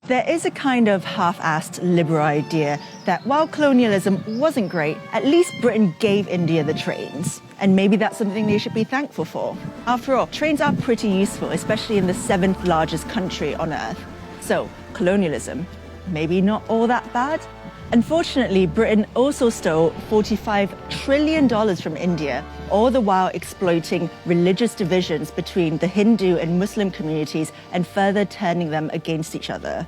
There is a kind of half-assed liberal idea that while colonialism wasn't great, at least Britain gave India the trains. And maybe that's something they should be thankful for. After all, trains are pretty useful, especially in the 7th largest country on Earth. So, colonialism, maybe not all that bad? Unfortunately, Britain also stole $45 trillion from India, all the while exploiting religious divisions between the Hindu and Muslim communities and further turning them against each other.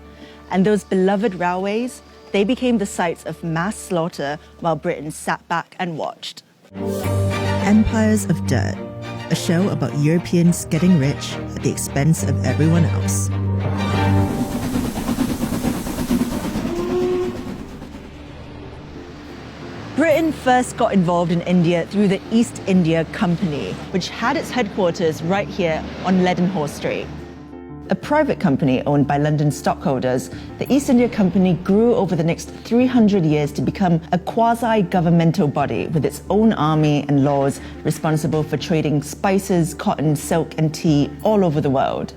And those beloved railways, they became the sites of mass slaughter while Britain sat back and watched. Empires of Dirt, a show about Europeans getting rich at the expense of everyone else. Britain first got involved in India through the East India Company, which had its headquarters right here on Leadenhall Street. A private company owned by London stockholders, the East India Company grew over the next 300 years to become a quasi-governmental body with its own army and laws responsible for trading spices, cotton, silk, and tea all over the world.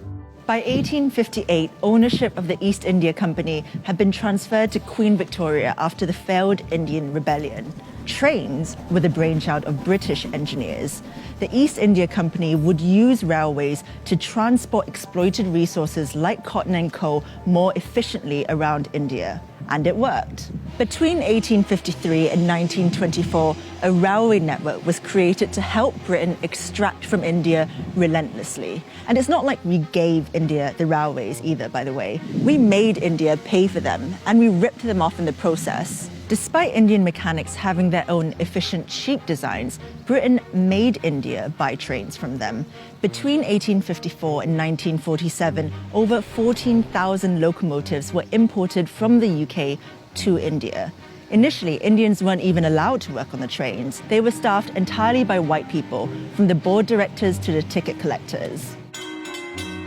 By 1858, ownership of the East India Company had been transferred to Queen Victoria after the failed Indian Rebellion. Trains were the brainchild of British engineers. The East India Company would use railways to transport exploited resources like cotton and coal more efficiently around India. And it worked. Between 1853 and 1924, a railway network was created to help Britain extract from India relentlessly. And it's not like we gave India the railways either, by the way. We made India pay for them, and we ripped them off in the process. Despite Indian mechanics having their own efficient, cheap designs, Britain made India buy trains from them. Between 1854 and 1947, over 14,000 locomotives were imported from the UK to India. Initially, Indians weren't even allowed to work on the trains. They were staffed entirely by white people, from the board directors to the ticket collectors.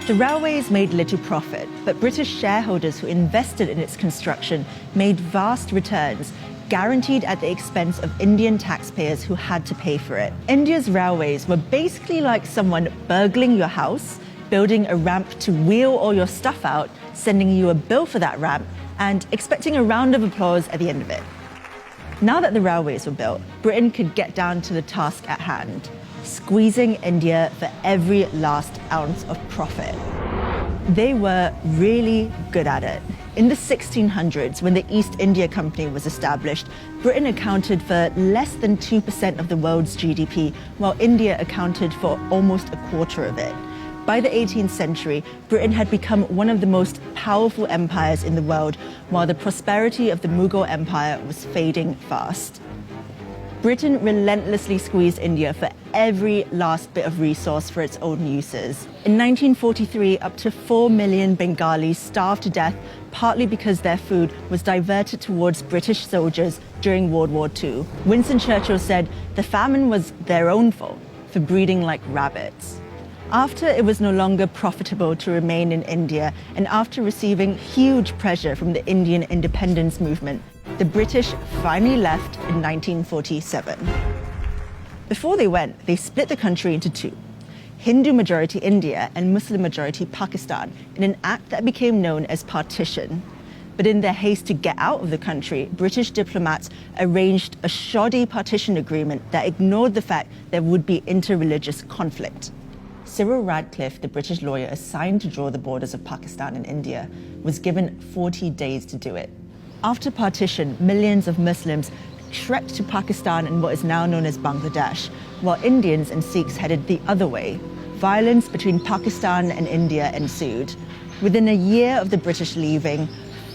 The railways made little profit, but British shareholders who invested in its construction made vast returns, guaranteed at the expense of Indian taxpayers who had to pay for it. India's railways were basically like someone burgling your house, building a ramp to wheel all your stuff out, sending you a bill for that ramp, and expecting a round of applause at the end of it. Now that the railways were built, Britain could get down to the task at hand, squeezing India for every last ounce of profit. They were really good at it. In the 1600s, when the East India Company was established, Britain accounted for less than 2% of the world's GDP, while India accounted for almost a quarter of it. By the 18th century, Britain had become one of the most powerful empires in the world, while the prosperity of the Mughal Empire was fading fast. Britain relentlessly squeezed India for every last bit of resource for its own uses. In 1943, up to 4 million Bengalis starved to death, partly because their food was diverted towards British soldiers during World War II. Winston Churchill said the famine was their own fault for breeding like rabbits. After it was no longer profitable to remain in India, and after receiving huge pressure from the Indian independence movement, the British finally left in 1947. Before they went, they split the country into two, Hindu-majority India and Muslim-majority Pakistan, in an act that became known as partition. But in their haste to get out of the country, British diplomats arranged a shoddy partition agreement that ignored the fact there would be inter-religious conflict. Cyril Radcliffe, the British lawyer assigned to draw the borders of Pakistan and India, was given 40 days to do it. After partition, millions of Muslims trekked to Pakistan and what is now known as Bangladesh, while Indians and Sikhs headed the other way. Violence between Pakistan and India ensued. Within a year of the British leaving,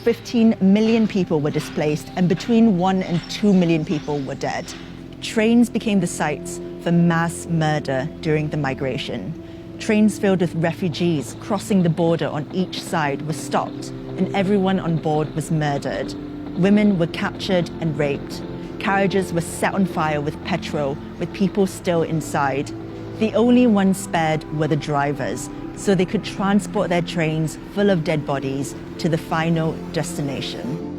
15 million people were displaced, and between 1 and 2 million people were dead. Trains became the sites for mass murder during the migration. Trains filled with refugees crossing the border on each side were stopped, and everyone on board was murdered. Women were captured and raped. Carriages were set on fire with petrol, with people still inside. The only ones spared were the drivers, so they could transport their trains full of dead bodies to the final destination.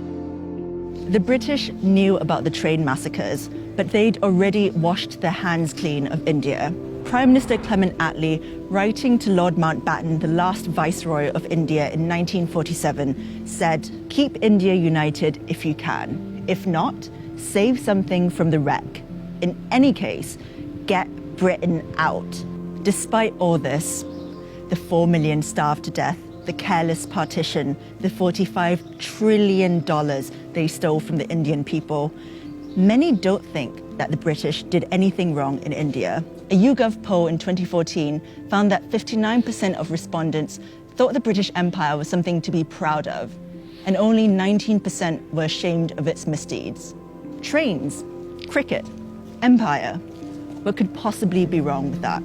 The British knew about the train massacres, but they'd already washed their hands clean of India. Prime Minister Clement Attlee, writing to Lord Mountbatten, the last Viceroy of India in 1947, said, "Keep India united if you can. If not, save something from the wreck. In any case, get Britain out." Despite all this, the 4 million starved to death, the careless partition, the $45 trillion they stole from the Indian people, many don't think that the British did anything wrong in India. A YouGov poll in 2014 found that 59% of respondents thought the British Empire was something to be proud of, and only 19% were ashamed of its misdeeds. Trains, cricket, empire. What could possibly be wrong with that?